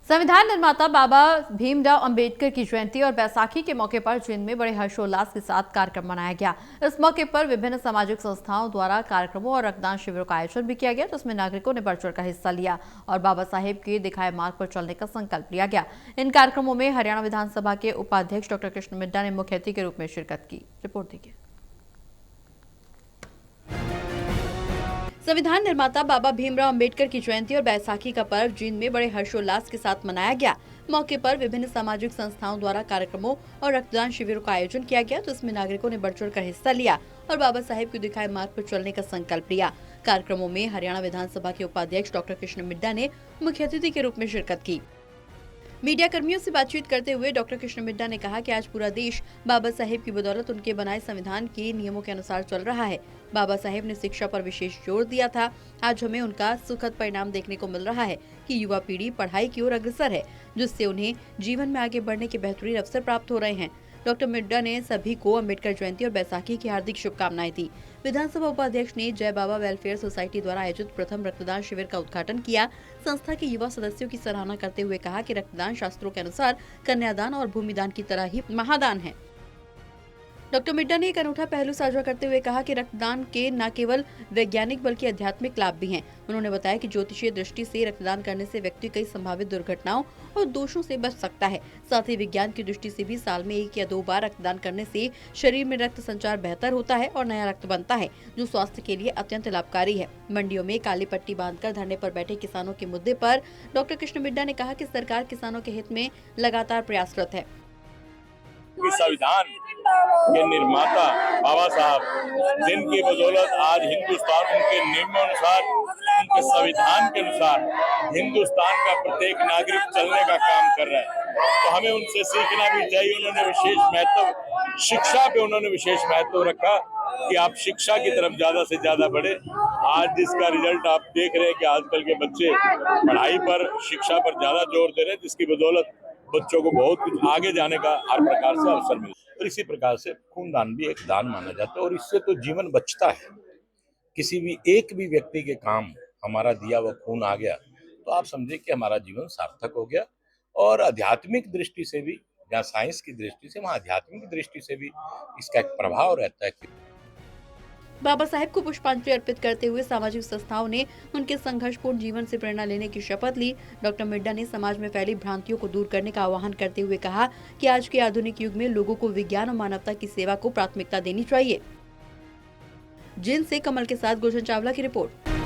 संविधान निर्माता बाबा भीमराव अंबेडकर की जयंती और बैसाखी के मौके पर जींद में बड़े हर्षोल्लास के साथ कार्यक्रम मनाया गया। इस मौके पर विभिन्न सामाजिक संस्थाओं द्वारा कार्यक्रमों और रक्तदान शिविरों का आयोजन भी किया गया, जिसमें नागरिकों ने बढ़ चढ़कर हिस्सा लिया और बाबा साहेब के दिखाए मार्ग पर चलने का संकल्प लिया गया। इन कार्यक्रमों में हरियाणा विधानसभा के उपाध्यक्ष डॉक्टर कृष्ण मिड्डा ने मुख्य अतिथि के रूप में शिरकत की। रिपोर्ट देखिए। संविधान निर्माता बाबा भीमराव अंबेडकर की जयंती और बैसाखी का पर्व जींद में बड़े हर्षोल्लास के साथ मनाया गया। मौके पर विभिन्न सामाजिक संस्थाओं द्वारा कार्यक्रमों और रक्तदान शिविरों का आयोजन किया गया, जिसमें नागरिकों ने बढ़ चढ़कर हिस्सा लिया और बाबा साहेब के दिखाए मार्ग पर चलने का संकल्प लिया। कार्यक्रमों में हरियाणा विधानसभा के उपाध्यक्ष डॉक्टर कृष्ण मिड्डा ने मुख्य अतिथि के रूप में शिरकत की। मीडिया कर्मियों से बातचीत करते हुए डॉक्टर कृष्ण मिड्डा ने कहा कि आज पूरा देश बाबा साहेब की बदौलत उनके बनाए संविधान के नियमों के अनुसार चल रहा है। बाबा साहेब ने शिक्षा पर विशेष जोर दिया था। आज हमें उनका सुखद परिणाम देखने को मिल रहा है कि युवा पीढ़ी पढ़ाई की ओर अग्रसर है, जिससे उन्हें जीवन में आगे बढ़ने के बेहतरीन अवसर प्राप्त हो रहे हैं। डॉक्टर मिड्डा ने सभी को अम्बेडकर जयंती और बैसाखी की हार्दिक शुभकामनाएं दी। विधानसभा उपाध्यक्ष ने जय बाबा वेलफेयर सोसाइटी द्वारा आयोजित प्रथम रक्तदान शिविर का उद्घाटन किया। संस्था के युवा सदस्यों की सराहना करते हुए कहा कि रक्तदान शास्त्रों के अनुसार कन्यादान और भूमिदान की तरह ही महादान है। डॉक्टर मिड्डा ने एक अनूठा पहलू साझा करते हुए कहा कि रक्तदान के न केवल वैज्ञानिक बल्कि आध्यात्मिक लाभ भी हैं। उन्होंने बताया कि ज्योतिषीय दृष्टि से रक्तदान करने से व्यक्ति कई संभावित दुर्घटनाओं और दोषों से बच सकता है। साथ ही विज्ञान की दृष्टि से भी साल में 1 या 2 बार रक्तदान करने से शरीर में रक्त संचार बेहतर होता है और नया रक्त बनता है, जो स्वास्थ्य के लिए अत्यंत लाभकारी है। मंडियों में काली पट्टी बांधकर धरने पर बैठे किसानों के मुद्दे पर डॉक्टर कृष्ण मिड्डा ने कहा कि सरकार किसानों के हित में लगातार प्रयासरत है। संविधान के निर्माता बाबा साहब, जिनकी बदौलत आज हिंदुस्तान उनके नियमानुसार, उनके संविधान के अनुसार हिंदुस्तान का प्रत्येक नागरिक चलने का काम कर रहा है, तो हमें उनसे सीखना भी चाहिए। उन्होंने विशेष महत्व शिक्षा पे उन्होंने विशेष महत्व रखा कि आप शिक्षा की तरफ ज्यादा से ज्यादा बढ़े। आज जिसका रिजल्ट आप देख रहे हैं कि आजकल के बच्चे पढ़ाई पर, शिक्षा पर ज्यादा जोर दे रहे हैं, जिसकी बदौलत बच्चों को बहुत कुछ आगे जाने का हर प्रकार से अवसर मिलता है। और इसी प्रकार से खूनदान भी एक दान माना जाता है और इससे तो जीवन बचता है। किसी भी एक भी व्यक्ति के काम हमारा दिया हुआ खून आ गया तो आप समझे कि हमारा जीवन सार्थक हो गया। और आध्यात्मिक दृष्टि से भी, जहाँ साइंस की दृष्टि से, वहाँ आध्यात्मिक दृष्टि से भी इसका एक प्रभाव रहता है कि बाबा साहेब को पुष्पांजलि अर्पित करते हुए सामाजिक संस्थाओं ने उनके संघर्षपूर्ण जीवन से प्रेरणा लेने की शपथ ली। डॉक्टर मिड्डा ने समाज में फैली भ्रांतियों को दूर करने का आह्वान करते हुए कहा कि आज के आधुनिक युग में लोगों को विज्ञान और मानवता की सेवा को प्राथमिकता देनी चाहिए। जींद से कमल के साथ गुलशन चावला की रिपोर्ट।